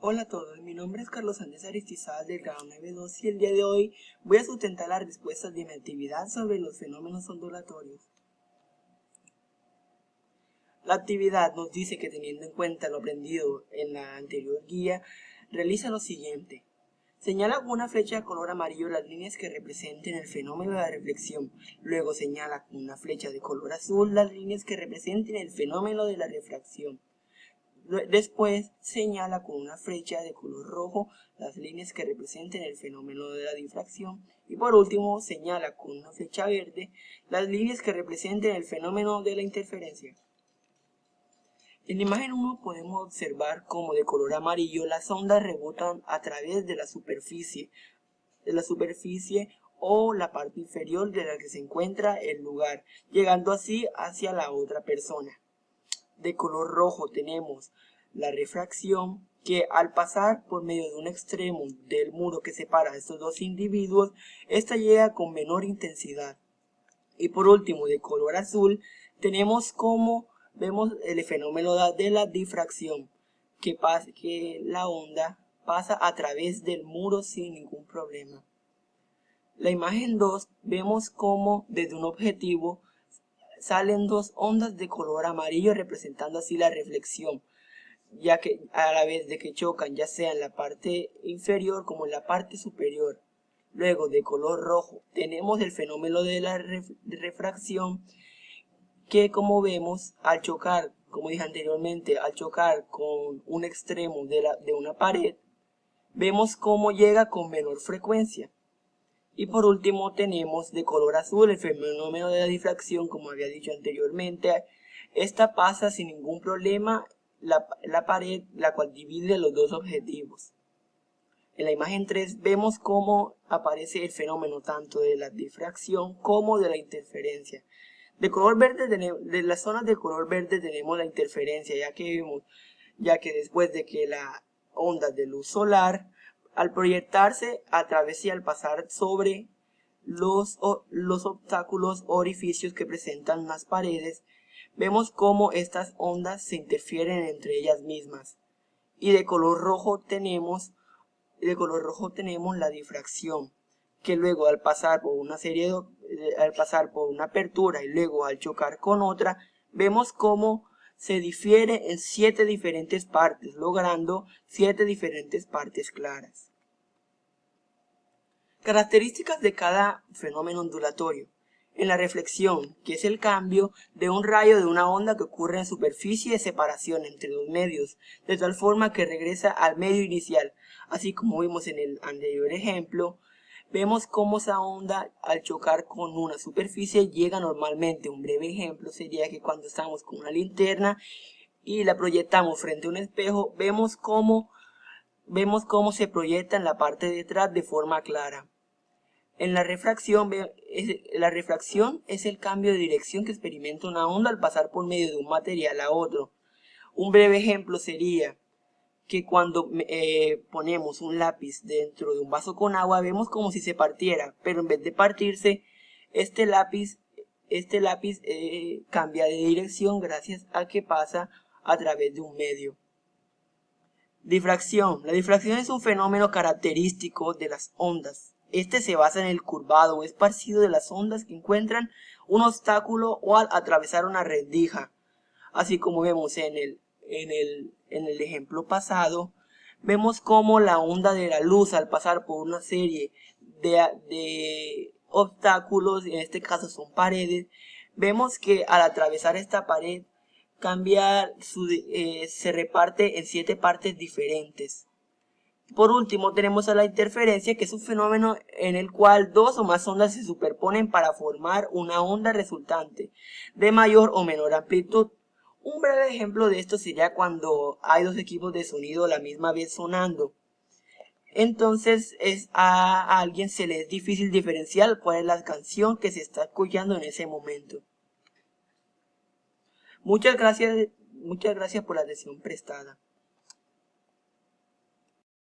Hola a todos, mi nombre es Carlos Andrés Aristizábal del grado 9.2 y el día de hoy voy a sustentar las respuestas de mi actividad sobre los fenómenos ondulatorios. La actividad nos dice que teniendo en cuenta lo aprendido en la anterior guía, realiza lo siguiente. Señala con una flecha de color amarillo las líneas que representen el fenómeno de la reflexión. Luego señala con una flecha de color azul las líneas que representen el fenómeno de la refracción. Después señala con una flecha de color rojo las líneas que representen el fenómeno de la difracción y por último señala con una flecha verde las líneas que representen el fenómeno de la interferencia. En la imagen 1 podemos observar cómo de color amarillo las ondas rebotan a través de la superficie o la parte inferior de la que se encuentra el lugar, llegando así hacia la otra persona. De color rojo tenemos la refracción, que al pasar por medio de un extremo del muro que separa a estos dos individuos, esta llega con menor intensidad. Y por último, de color azul, tenemos como vemos el fenómeno de la difracción, que la onda pasa a través del muro sin ningún problema. La imagen 2 vemos como desde un objetivo salen dos ondas de color amarillo representando así la reflexión, ya que a la vez de que chocan ya sea en la parte inferior como en la parte superior. Luego de color rojo tenemos el fenómeno de la refracción, que como vemos al chocar, como dije anteriormente, al chocar con un extremo de una pared, vemos cómo llega con menor frecuencia. Y por último tenemos de color azul el fenómeno de la difracción, como había dicho anteriormente. Esta pasa sin ningún problema la pared, la cual divide los dos objetivos. En la imagen 3 vemos cómo aparece el fenómeno tanto de la difracción como de la interferencia. De las zonas de color verde tenemos la interferencia, ya que después de que la onda de luz solar al proyectarse a través y al pasar sobre los obstáculos o orificios que presentan las paredes, vemos cómo estas ondas se interfieren entre ellas mismas. Y de color rojo tenemos la difracción, que luego al pasar por una apertura y luego al chocar con otra, vemos cómo se difiere en 7 diferentes partes, logrando 7 diferentes partes claras. Características de cada fenómeno ondulatorio. En la reflexión, que es el cambio de un rayo de una onda que ocurre en superficie de separación entre dos medios, de tal forma que regresa al medio inicial. Así como vimos en el anterior ejemplo, vemos cómo esa onda al chocar con una superficie llega normalmente. Un breve ejemplo sería que cuando estamos con una linterna y la proyectamos frente a un espejo, vemos cómo se proyecta en la parte de atrás de forma clara. En la refracción es el cambio de dirección que experimenta una onda al pasar por medio de un material a otro. Un breve ejemplo sería que cuando ponemos un lápiz dentro de un vaso con agua, vemos como si se partiera, pero en vez de partirse, este lápiz cambia de dirección gracias a que pasa a través de un medio. Difracción. La difracción es un fenómeno característico de las ondas. Este se basa en el curvado o esparcido de las ondas que encuentran un obstáculo o al atravesar una rendija. Así como vemos en el ejemplo pasado, vemos cómo la onda de la luz al pasar por una serie de obstáculos, en este caso son paredes, vemos que al atravesar esta pared se reparte en 7 partes diferentes. Por último tenemos a la interferencia, que es un fenómeno en el cual dos o más ondas se superponen para formar una onda resultante de mayor o menor amplitud. Un breve ejemplo de esto sería cuando hay dos equipos de sonido a la misma vez sonando. Entonces a alguien se le es difícil diferenciar cuál es la canción que se está escuchando en ese momento. Muchas gracias por la atención prestada.